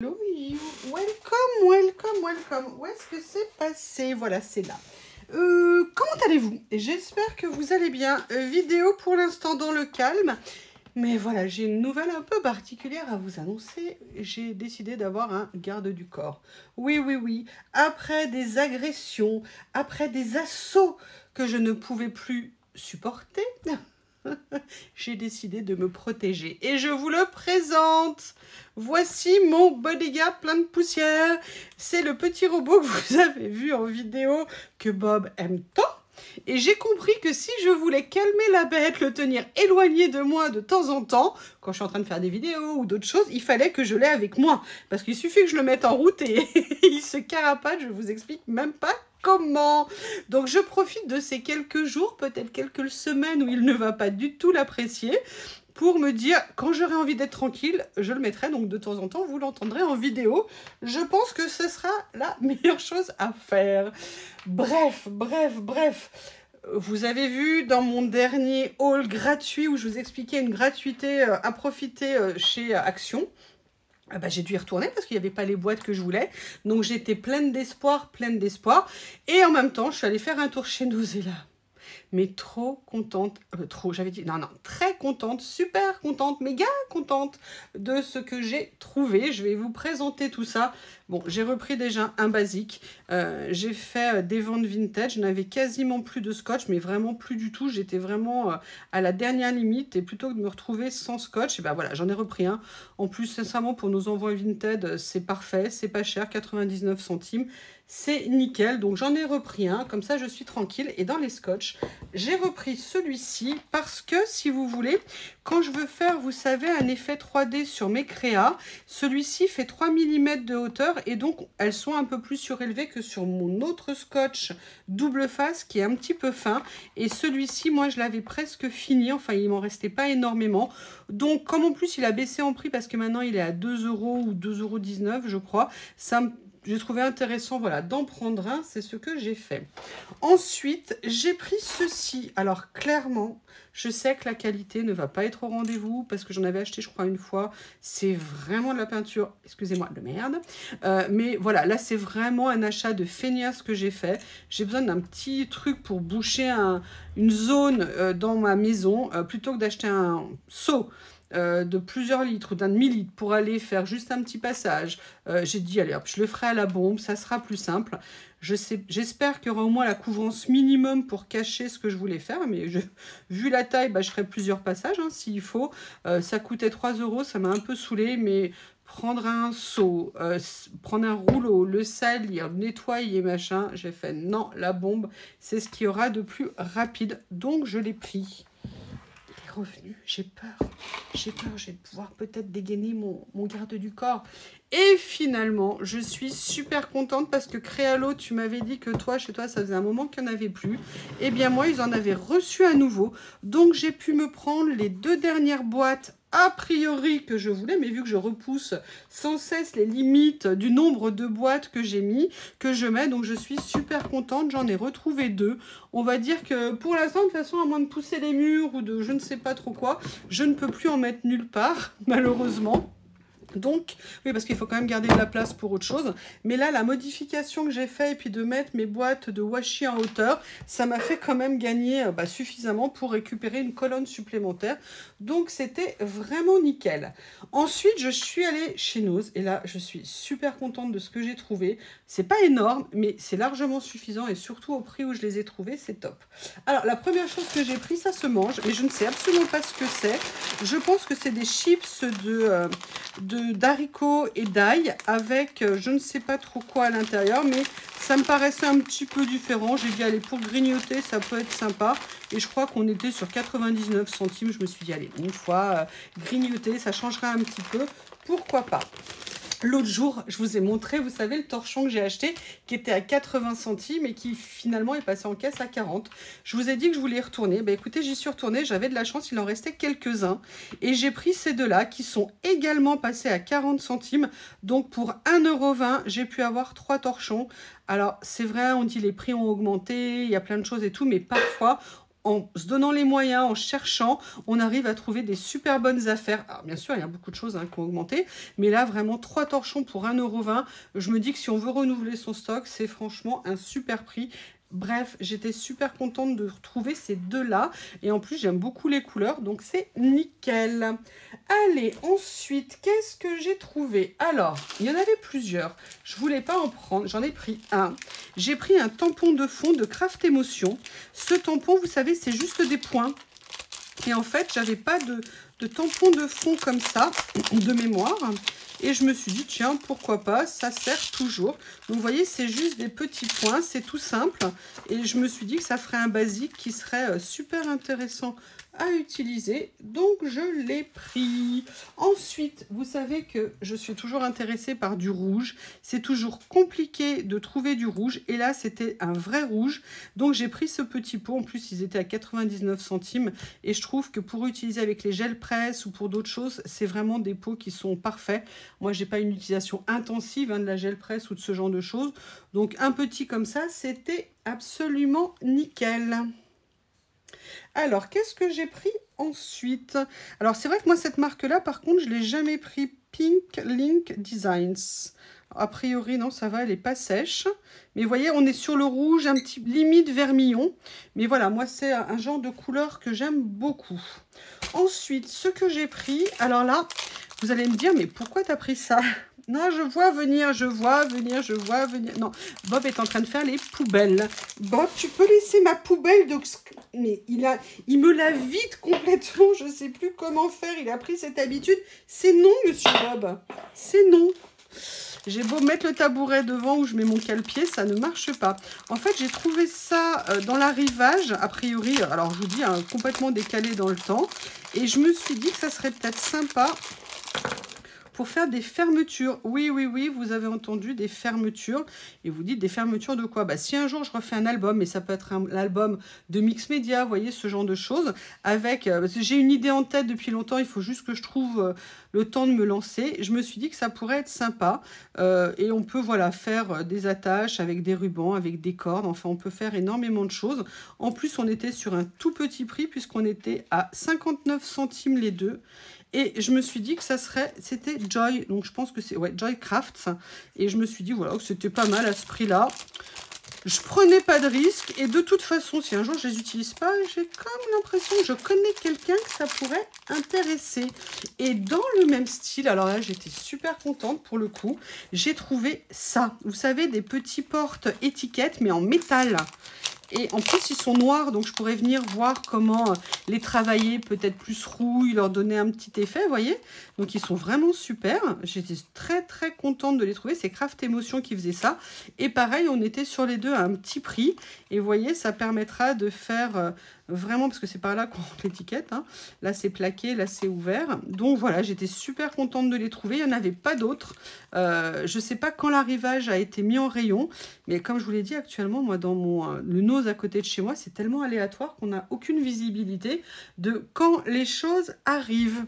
Hello you, welcome. Où est-ce que c'est passé? Voilà, c'est là. Comment allez-vous? J'espère que vous allez bien. Vidéo pour l'instant dans le calme. Mais voilà, j'ai une nouvelle un peu particulière à vous annoncer. J'ai décidé d'avoir un garde du corps. Oui. Après des agressions, après des assauts que je ne pouvais plus supporter, j'ai décidé de me protéger. Et je vous le présente. Voici mon bodyguard plein de poussière. C'est le petit robot que vous avez vu en vidéo que Bob aime tant. Et j'ai compris que si je voulais calmer la bête, le tenir éloigné de moi de temps en temps, quand je suis en train de faire des vidéos ou d'autres choses, il fallait que je l'aie avec moi. Parce qu'il suffit que je le mette en route et il se carapate, je vous explique même pas comment. Donc je profite de ces quelques jours, peut-être quelques semaines où il ne va pas du tout l'apprécier, pour me dire, quand j'aurai envie d'être tranquille, je le mettrai, donc de temps en temps, vous l'entendrez en vidéo. Je pense que ce sera la meilleure chose à faire. Bref. Vous avez vu dans mon dernier haul gratuit, où je vous expliquais une gratuité à profiter chez Action, j'ai dû y retourner parce qu'il n'y avait pas les boîtes que je voulais. Donc j'étais pleine d'espoir. Et en même temps, je suis allée faire un tour chez Nozella. Mais trop contente, très contente, super contente, méga contente de ce que j'ai trouvé. Je vais vous présenter tout ça. Bon, j'ai repris déjà un basique. J'ai fait des ventes vintage. Je n'avais quasiment plus de scotch, mais vraiment plus du tout. J'étais vraiment à la dernière limite. Et plutôt que de me retrouver sans scotch, et ben voilà, j'en ai repris un. En plus, sincèrement, pour nos envois vintage, c'est parfait. C'est pas cher, 99 centimes. C'est nickel. Donc j'en ai repris un. Comme ça, je suis tranquille. Et dans les scotch, j'ai repris celui-ci parce que, si vous voulez, quand je veux faire, vous savez, un effet 3D sur mes créas, celui-ci fait 3 mm de hauteur et donc elles sont un peu plus surélevées que sur mon autre scotch double face qui est un petit peu fin. Et celui-ci, moi, je l'avais presque fini. Enfin, il m'en restait pas énormément. Donc, comme en plus, il a baissé en prix parce que maintenant, il est à 2 € ou 2,19 €, je crois, j'ai trouvé intéressant, voilà, d'en prendre un, c'est ce que j'ai fait. Ensuite, j'ai pris ceci. Alors, clairement, je sais que la qualité ne va pas être au rendez-vous parce que j'en avais acheté, je crois, une fois. C'est vraiment de la peinture, excusez-moi, de merde. Mais voilà, là, c'est vraiment un achat de feignasse que j'ai fait. J'ai besoin d'un petit truc pour boucher une zone dans ma maison plutôt que d'acheter un seau de plusieurs litres ou d'un demi-litre pour aller faire juste un petit passage. J'ai dit, allez hop, je le ferai à la bombe, ça sera plus simple. J'espère qu'il y aura au moins la couvrance minimum pour cacher ce que je voulais faire, mais vu la taille, je ferai plusieurs passages hein, s'il faut. Ça coûtait 3 €, ça m'a un peu saoulé, mais prendre un seau, prendre un rouleau, le salir, nettoyer, machin, j'ai fait non, la bombe, c'est ce qu'il y aura de plus rapide, donc je l'ai pris. Revenu, j'ai peur, je vais pouvoir peut-être dégainer mon garde du corps. Et finalement, je suis super contente parce que Créalo, tu m'avais dit que toi, chez toi, ça faisait un moment qu'il n'y en avait plus. Eh bien, moi, ils en avaient reçu à nouveau. Donc, j'ai pu me prendre les 2 dernières boîtes a priori que je voulais, mais vu que je repousse sans cesse les limites du nombre de boîtes que j'ai mis, que je mets, donc je suis super contente, j'en ai retrouvé 2. On va dire que pour l'instant, de toute façon, à moins de pousser les murs ou de je ne sais pas trop quoi, je ne peux plus en mettre nulle part, malheureusement. Donc, oui, parce qu'il faut quand même garder de la place pour autre chose. Mais là, la modification que j'ai fait et puis de mettre mes boîtes de washi en hauteur, ça m'a fait quand même gagner suffisamment pour récupérer une colonne supplémentaire. Donc, c'était vraiment nickel. Ensuite, je suis allée chez Noz et là, je suis super contente de ce que j'ai trouvé. C'est pas énorme, mais c'est largement suffisant et surtout au prix où je les ai trouvés, c'est top. Alors, la première chose que j'ai pris, ça se mange, mais je ne sais absolument pas ce que c'est. Je pense que c'est des chips d'haricots et d'ail avec je ne sais pas trop quoi à l'intérieur, mais ça me paraissait un petit peu différent. J'ai dit allez, pour grignoter ça peut être sympa et je crois qu'on était sur 99 centimes. Je me suis dit allez, une fois grignoter, ça changera un petit peu, pourquoi pas. L'autre jour, je vous ai montré, vous savez, le torchon que j'ai acheté qui était à 80 centimes et qui finalement est passé en caisse à 40. Je vous ai dit que je voulais y retourner. Écoutez, j'y suis retournée, j'avais de la chance, il en restait quelques-uns. Et j'ai pris ces deux-là qui sont également passés à 40 centimes. Donc pour 1,20 €, j'ai pu avoir 3 torchons. Alors c'est vrai, on dit les prix ont augmenté, il y a plein de choses et tout, mais parfois en se donnant les moyens, en cherchant, on arrive à trouver des super bonnes affaires. Alors bien sûr, il y a beaucoup de choses hein, qui ont augmenté, mais là vraiment 3 torchons pour 1,20 €. Je me dis que si on veut renouveler son stock, c'est franchement un super prix. Bref, j'étais super contente de retrouver ces deux-là. Et en plus, j'aime beaucoup les couleurs, donc c'est nickel. Allez, ensuite, qu'est-ce que j'ai trouvé? Alors, il y en avait plusieurs. Je ne voulais pas en prendre, j'en ai pris un. J'ai pris un tampon de fond de Craft Emotion. Ce tampon, vous savez, c'est juste des points. Et en fait, j'avais pas de tampon de fond comme ça, de mémoire. Et je me suis dit, tiens, pourquoi pas, ça sert toujours. Donc, vous voyez, c'est juste des petits points, c'est tout simple. Et je me suis dit que ça ferait un basique qui serait super intéressant à utiliser. Donc, je l'ai pris. Ensuite, vous savez que je suis toujours intéressée par du rouge. C'est toujours compliqué de trouver du rouge. Et là, c'était un vrai rouge. Donc, j'ai pris ce petit pot. En plus, ils étaient à 99 centimes. Et je trouve que pour utiliser avec les gels presse ou pour d'autres choses, c'est vraiment des pots qui sont parfaits. Moi, j'ai pas une utilisation intensive hein, de la gel presse ou de ce genre de choses. Donc, un petit comme ça, c'était absolument nickel. Alors, qu'est-ce que j'ai pris ensuite? Alors, c'est vrai que moi, cette marque-là, par contre, je ne l'ai jamais pris. Pink Link Designs. A priori, non, ça va, elle n'est pas sèche. Mais vous voyez, on est sur le rouge, un petit limite vermillon. Mais voilà, moi, c'est un genre de couleur que j'aime beaucoup. Ensuite, ce que j'ai pris, alors là, vous allez me dire, mais pourquoi tu as pris ça? Non, je vois venir, je vois venir, je vois venir. Non, Bob est en train de faire les poubelles. Bob, tu peux laisser ma poubelle de... Mais il me la vide complètement. Je ne sais plus comment faire. Il a pris cette habitude. C'est non, monsieur Bob. C'est non. J'ai beau mettre le tabouret devant où je mets mon cale-pied, ça ne marche pas. En fait, j'ai trouvé ça dans l'arrivage, a priori, alors je vous dis, hein, complètement décalé dans le temps. Et je me suis dit que ça serait peut-être sympa pour faire des fermetures. Oui, oui, oui, vous avez entendu, des fermetures. Et vous dites des fermetures de quoi? Bah, si un jour je refais un album, et ça peut être un album de mix média, vous voyez, ce genre de choses, avec, parce que j'ai une idée en tête depuis longtemps, il faut juste que je trouve le temps de me lancer. Je me suis dit que ça pourrait être sympa. Et on peut, voilà, faire des attaches avec des rubans, avec des cordes. Enfin, on peut faire énormément de choses. En plus, on était sur un tout petit prix, puisqu'on était à 59 centimes les deux. Et je me suis dit que ça serait, c'était Joy, donc je pense que c'est, ouais, Joy Crafts. Et je me suis dit, voilà, que c'était pas mal à ce prix-là. Je prenais pas de risque. Et de toute façon, si un jour je les utilise pas, j'ai comme l'impression que je connais quelqu'un que ça pourrait intéresser. Et dans le même style, alors là, j'étais super contente pour le coup, j'ai trouvé ça. Vous savez, des petits porte-étiquettes, mais en métal. Et en plus, ils sont noirs, donc je pourrais venir voir comment les travailler, peut-être plus rouille, leur donner un petit effet, vous voyez. Donc, ils sont vraiment super. J'étais très, très contente de les trouver. C'est Craft Emotion qui faisait ça. Et pareil, on était sur les deux à un petit prix. Et vous voyez, ça permettra de faire vraiment, parce que c'est par là qu'on rentre l'étiquette. Hein. Là, c'est plaqué, là, c'est ouvert. Donc, voilà, j'étais super contente de les trouver. Il n'y en avait pas d'autres. Je ne sais pas quand l'arrivage a été mis en rayon. Mais comme je vous l'ai dit, actuellement, moi, dans le nose à côté de chez moi, c'est tellement aléatoire qu'on n'a aucune visibilité de quand les choses arrivent.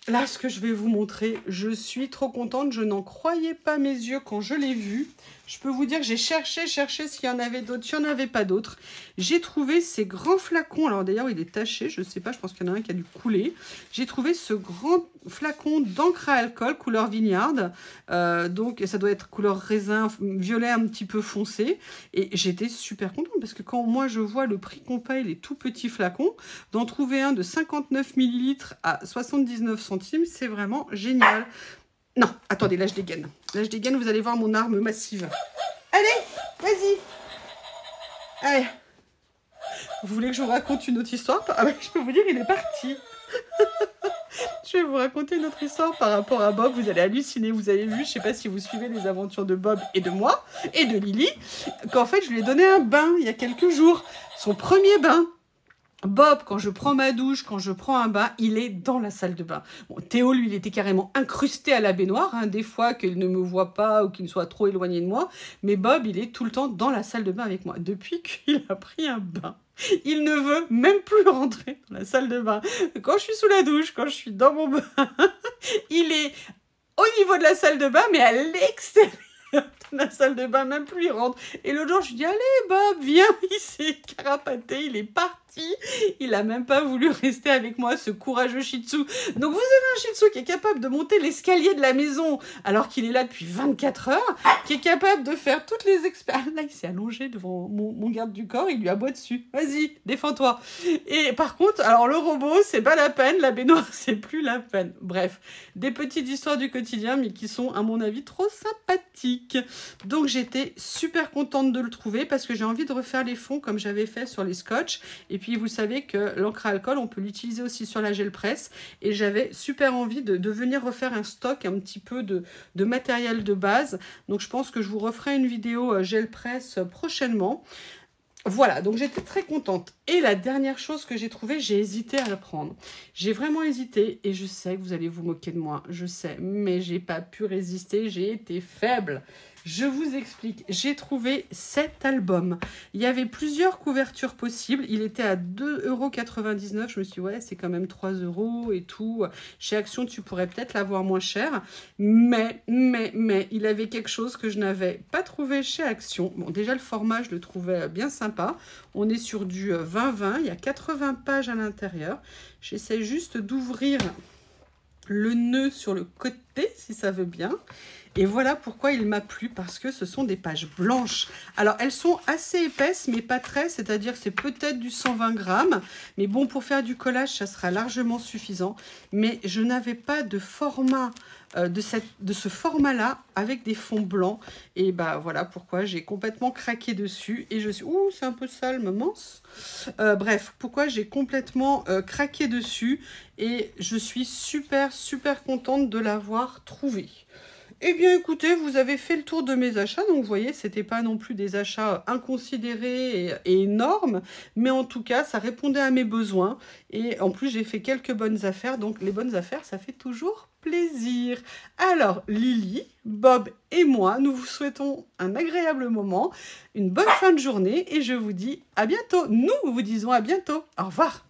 Là, ce que je vais vous montrer, je suis trop contente. Je n'en croyais pas mes yeux quand je l'ai vu. Je peux vous dire que j'ai cherché s'il y en avait d'autres. Il n'y en avait pas d'autres. J'ai trouvé ces grands flacons. Alors d'ailleurs, il est taché. Je ne sais pas, je pense qu'il y en a un qui a dû couler. J'ai trouvé ce grand flacon d'encre à alcool couleur Vineyard. Donc, ça doit être couleur raisin, violet un petit peu foncé. Et j'étais super contente parce que quand moi, je vois le prix qu'on paye, les tout petits flacons, d'en trouver un de 59 ml à 79 centimes, c'est vraiment génial. Non, attendez, là je dégaine. Là je dégaine, vous allez voir mon arme massive. Allez, vas-y. Allez. Vous voulez que je vous raconte une autre histoire? Ah ouais, je peux vous dire, il est parti. Je vais vous raconter une autre histoire par rapport à Bob. Vous allez halluciner. Vous avez vu, je ne sais pas si vous suivez les aventures de Bob et de moi, et de Lily, qu'en fait, je lui ai donné un bain il y a quelques jours. Son premier bain. Bob, quand je prends ma douche, quand je prends un bain, il est dans la salle de bain. Bon, Théo, lui, il était carrément incrusté à la baignoire, hein, des fois qu'il ne me voit pas ou qu'il soit trop éloigné de moi. Mais Bob, il est tout le temps dans la salle de bain avec moi. Depuis qu'il a pris un bain, il ne veut même plus rentrer dans la salle de bain. Quand je suis sous la douche, quand je suis dans mon bain, il est au niveau de la salle de bain, mais à l'extérieur de la salle de bain, même plus il rentre. Et l'autre jour, je lui dis, allez Bob, viens, il s'est carapaté, il est parti. Il a même pas voulu rester avec moi, ce courageux Shih Tzu. Donc vous avez un Shih Tzu qui est capable de monter l'escalier de la maison alors qu'il est là depuis 24 heures, qui est capable de faire toutes les expériences. Là, il s'est allongé devant mon garde du corps, il lui aboie dessus. Vas-y, défends-toi. Et par contre, alors le robot, c'est pas la peine, la baignoire, c'est plus la peine. Bref, des petites histoires du quotidien, mais qui sont, à mon avis, trop sympathiques. Donc j'étais super contente de le trouver parce que j'ai envie de refaire les fonds comme j'avais fait sur les scotch. Et puis vous savez que l'encre à alcool, on peut l'utiliser aussi sur la gel presse. Et j'avais super envie de venir refaire un stock un petit peu de matériel de base. Donc je pense que je vous referai une vidéo gel presse prochainement. Voilà, donc j'étais très contente. Et la dernière chose que j'ai trouvée, j'ai hésité à la prendre. J'ai vraiment hésité et je sais que vous allez vous moquer de moi, je sais, mais j'ai pas pu résister, j'ai été faible. Je vous explique, j'ai trouvé cet album. Il y avait plusieurs couvertures possibles, il était à 2,99 €. Je me suis dit, ouais, c'est quand même 3 € et tout. Chez Action, tu pourrais peut-être l'avoir moins cher. Mais, il avait quelque chose que je n'avais pas trouvé chez Action. Bon, déjà, le format, je le trouvais bien sympa. On est sur du 20-20, il y a 80 pages à l'intérieur. J'essaie juste d'ouvrir le nœud sur le côté, si ça veut bien. Et voilà pourquoi il m'a plu, parce que ce sont des pages blanches. Alors, elles sont assez épaisses, mais pas très, c'est-à-dire que c'est peut-être du 120 grammes. Mais bon, pour faire du collage, ça sera largement suffisant. Mais je n'avais pas de format, de ce format-là, avec des fonds blancs. Et bah voilà pourquoi j'ai complètement craqué dessus. Et je suis... Ouh, c'est un peu sale, maman. Bref, pourquoi j'ai complètement craqué dessus. Et je suis super contente de l'avoir trouvé. Eh bien, écoutez, vous avez fait le tour de mes achats. Donc, vous voyez, c'était pas non plus des achats inconsidérés et énormes. Mais en tout cas, ça répondait à mes besoins. Et en plus, j'ai fait quelques bonnes affaires. Donc, les bonnes affaires, ça fait toujours plaisir. Alors, Lily, Bob et moi, nous vous souhaitons un agréable moment, une bonne fin de journée. Et je vous dis à bientôt. Nous vous disons à bientôt. Au revoir.